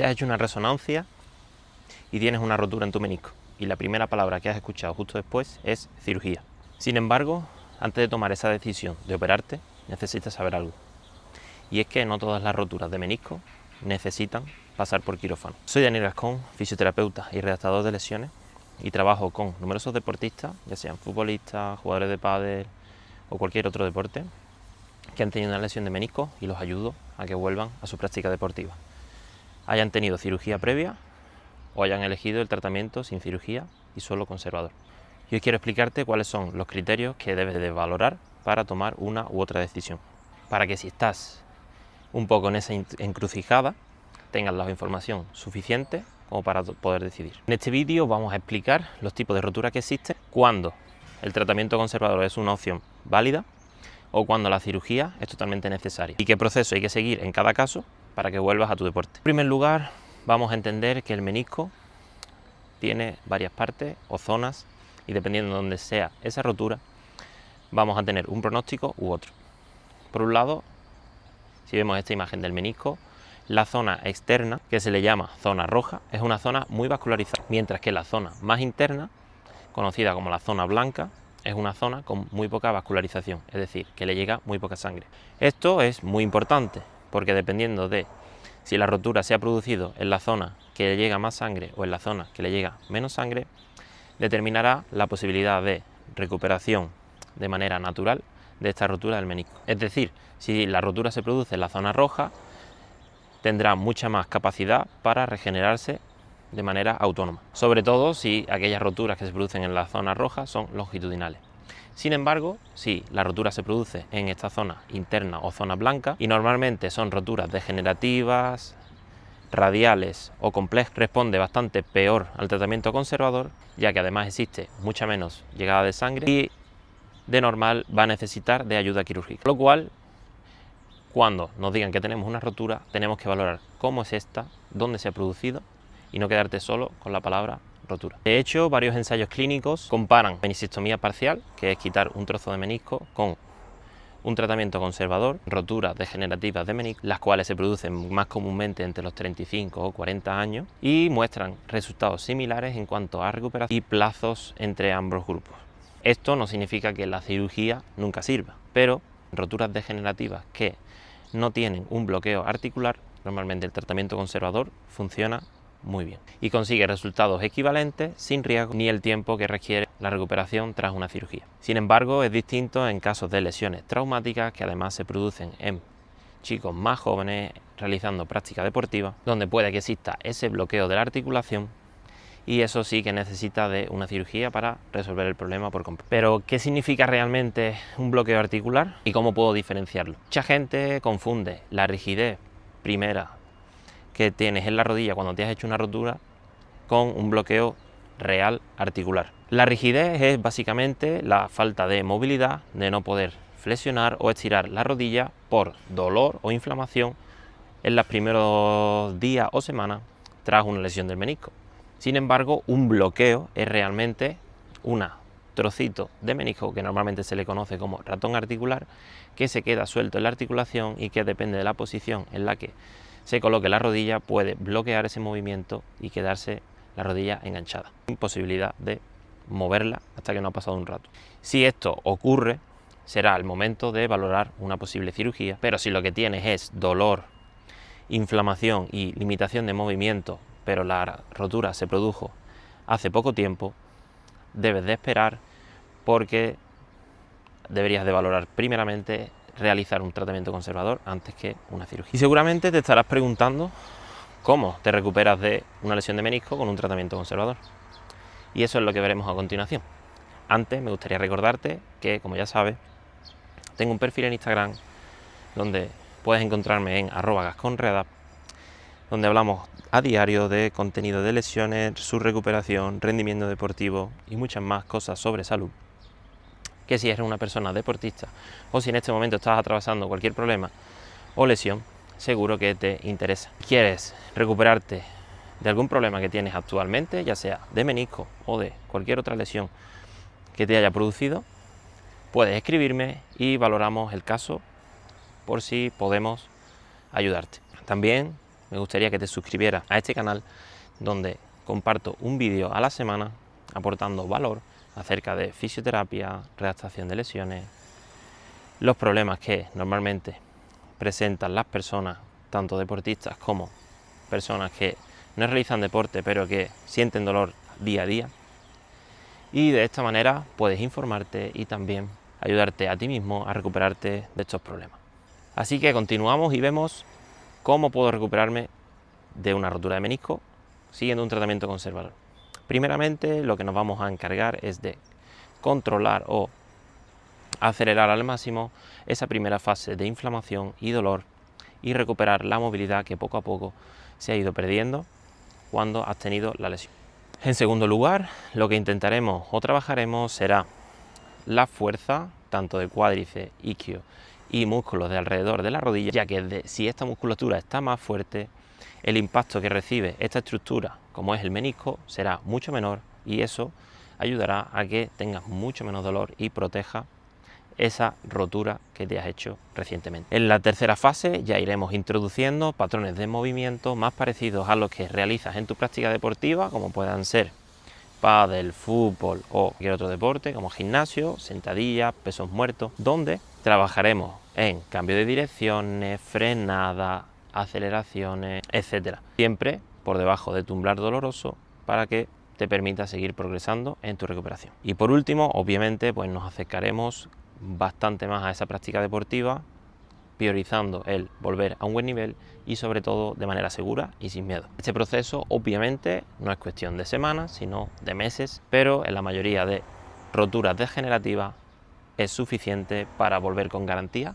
Te has hecho una resonancia y tienes una rotura en tu menisco y la primera palabra que has escuchado justo después es cirugía. Sin embargo, antes de tomar esa decisión de operarte, necesitas saber algo. Y es que no todas las roturas de menisco necesitan pasar por quirófano. Soy Daniel Gascón, fisioterapeuta y redactador de lesiones, y trabajo con numerosos deportistas, ya sean futbolistas, jugadores de pádel o cualquier otro deporte, que han tenido una lesión de menisco y los ayudo a que vuelvan a su práctica deportiva. Hayan tenido cirugía previa o hayan elegido el tratamiento sin cirugía y solo conservador. Y hoy quiero explicarte cuáles son los criterios que debes de valorar para tomar una u otra decisión, para que si estás un poco en esa encrucijada tengas la información suficiente como para poder decidir. En este vídeo vamos a explicar los tipos de rotura que existen, cuándo el tratamiento conservador es una opción válida o cuando la cirugía es totalmente necesaria y qué proceso hay que seguir en cada caso para que vuelvas a tu deporte. En primer lugar, vamos a entender que el menisco tiene varias partes o zonas y dependiendo de dónde sea esa rotura vamos a tener un pronóstico u otro. Por un lado, si vemos esta imagen del menisco, la zona externa, que se le llama zona roja, es una zona muy vascularizada, mientras que la zona más interna, conocida como la zona blanca, es una zona con muy poca vascularización, es decir, que le llega muy poca sangre. Esto es muy importante, porque dependiendo de si la rotura se ha producido en la zona que le llega más sangre o en la zona que le llega menos sangre, determinará la posibilidad de recuperación de manera natural de esta rotura del menisco. Es decir, si la rotura se produce en la zona roja, tendrá mucha más capacidad para regenerarse de manera autónoma, sobre todo si aquellas roturas que se producen en la zona roja son longitudinales. Sin embargo, si la rotura se produce en esta zona interna o zona blanca, y normalmente son roturas degenerativas, radiales o complejas, responde bastante peor al tratamiento conservador, ya que además existe mucha menos llegada de sangre y de normal va a necesitar de ayuda quirúrgica. Lo cual, cuando nos digan que tenemos una rotura, tenemos que valorar cómo es esta, dónde se ha producido y no quedarte solo con la palabra rotura. De hecho, varios ensayos clínicos comparan meniscectomía parcial, que es quitar un trozo de menisco, con un tratamiento conservador, roturas degenerativas de menisco, las cuales se producen más comúnmente entre los 35 o 40 años y muestran resultados similares en cuanto a recuperación y plazos entre ambos grupos. Esto no significa que la cirugía nunca sirva, pero roturas degenerativas que no tienen un bloqueo articular, normalmente el tratamiento conservador funciona muy bien y consigue resultados equivalentes sin riesgo ni el tiempo que requiere la recuperación tras una cirugía. Sin embargo, es distinto en casos de lesiones traumáticas que además se producen en chicos más jóvenes realizando práctica deportiva, donde puede que exista ese bloqueo de la articulación y eso sí que necesita de una cirugía para resolver el problema por completo. Pero, ¿qué significa realmente un bloqueo articular y cómo puedo diferenciarlo? Mucha gente confunde la rigidez primera que tienes en la rodilla cuando te has hecho una rotura con un bloqueo real articular. La rigidez es básicamente la falta de movilidad, de no poder flexionar o estirar la rodilla por dolor o inflamación en los primeros días o semanas tras una lesión del menisco. Sin embargo, un bloqueo es realmente un trocito de menisco que normalmente se le conoce como ratón articular, que se queda suelto en la articulación y que depende de la posición en la que se coloque la rodilla puede bloquear ese movimiento y quedarse la rodilla enganchada, sin posibilidad de moverla hasta que no ha pasado un rato. Si esto ocurre, será el momento de valorar una posible cirugía, pero si lo que tienes es dolor, inflamación y limitación de movimiento, pero la rotura se produjo hace poco tiempo, debes de esperar porque deberías de valorar primeramente realizar un tratamiento conservador antes que una cirugía. Y seguramente te estarás preguntando cómo te recuperas de una lesión de menisco con un tratamiento conservador. Y eso es lo que veremos a continuación. Antes me gustaría recordarte que, como ya sabes, tengo un perfil en Instagram donde puedes encontrarme en @gasconredapt, donde hablamos a diario de contenido de lesiones, su recuperación, rendimiento deportivo y muchas más cosas sobre salud, que si eres una persona deportista o si en este momento estás atravesando cualquier problema o lesión, seguro que te interesa. Si quieres recuperarte de algún problema que tienes actualmente, ya sea de menisco o de cualquier otra lesión que te haya producido, puedes escribirme y valoramos el caso por si podemos ayudarte. También me gustaría que te suscribieras a este canal donde comparto un vídeo a la semana aportando valor acerca de fisioterapia, readaptación de lesiones, los problemas que normalmente presentan las personas, tanto deportistas como personas que no realizan deporte pero que sienten dolor día a día, y de esta manera puedes informarte y también ayudarte a ti mismo a recuperarte de estos problemas. Así que continuamos y vemos cómo puedo recuperarme de una rotura de menisco siguiendo un tratamiento conservador. Primeramente, lo que nos vamos a encargar es de controlar o acelerar al máximo esa primera fase de inflamación y dolor y recuperar la movilidad que poco a poco se ha ido perdiendo cuando has tenido la lesión. En segundo lugar, lo que intentaremos o trabajaremos será la fuerza tanto de cuádriceps, isquio y músculos de alrededor de la rodilla, ya que si esta musculatura está más fuerte, el impacto que recibe esta estructura, como es el menisco, será mucho menor y eso ayudará a que tengas mucho menos dolor y proteja esa rotura que te has hecho recientemente. En la tercera fase ya iremos introduciendo patrones de movimiento más parecidos a los que realizas en tu práctica deportiva, como puedan ser pádel, fútbol o cualquier otro deporte como gimnasio, sentadillas, pesos muertos, donde trabajaremos en cambio de direcciones, frenada, aceleraciones, etcétera. Siempre por debajo de tu umbral doloroso para que te permita seguir progresando en tu recuperación. Y por último, obviamente, pues nos acercaremos bastante más a esa práctica deportiva, priorizando el volver a un buen nivel y sobre todo de manera segura y sin miedo. Este proceso obviamente no es cuestión de semanas, sino de meses, pero en la mayoría de roturas degenerativas es suficiente para volver con garantía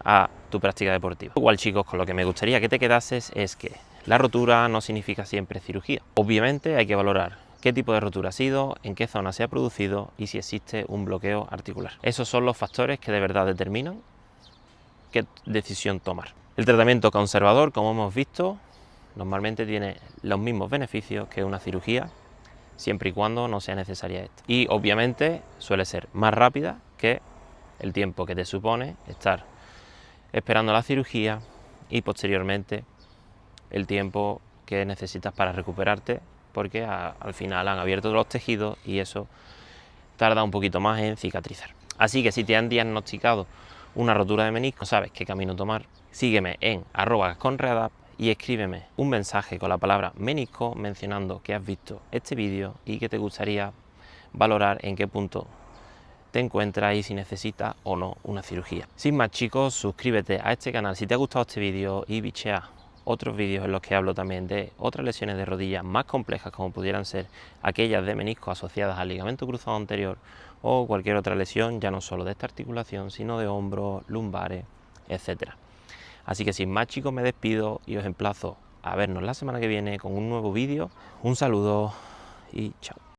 a tu práctica deportiva. Igual, chicos, con lo que me gustaría que te quedases es que la rotura no significa siempre cirugía. Obviamente hay que valorar qué tipo de rotura ha sido, en qué zona se ha producido y si existe un bloqueo articular. Esos son los factores que de verdad determinan qué decisión tomar. El tratamiento conservador, como hemos visto, normalmente tiene los mismos beneficios que una cirugía, siempre y cuando no sea necesaria esta. Y obviamente suele ser más rápida que el tiempo que te supone estar esperando la cirugía y posteriormente el tiempo que necesitas para recuperarte, porque al final han abierto los tejidos y eso tarda un poquito más en cicatrizar. Así que si te han diagnosticado una rotura de menisco, no sabes qué camino tomar, sígueme en @gasconreadapt y escríbeme un mensaje con la palabra menisco mencionando que has visto este vídeo y que te gustaría valorar en qué punto te encuentras y si necesitas o no una cirugía. Sin más, chicos, suscríbete a este canal si te ha gustado este vídeo y bichea otros vídeos en los que hablo también de otras lesiones de rodillas más complejas, como pudieran ser aquellas de menisco asociadas al ligamento cruzado anterior o cualquier otra lesión, ya no solo de esta articulación, sino de hombros, lumbares, etcétera. Así que sin más, chicos, me despido y os emplazo a vernos la semana que viene con un nuevo vídeo. Un saludo y chao.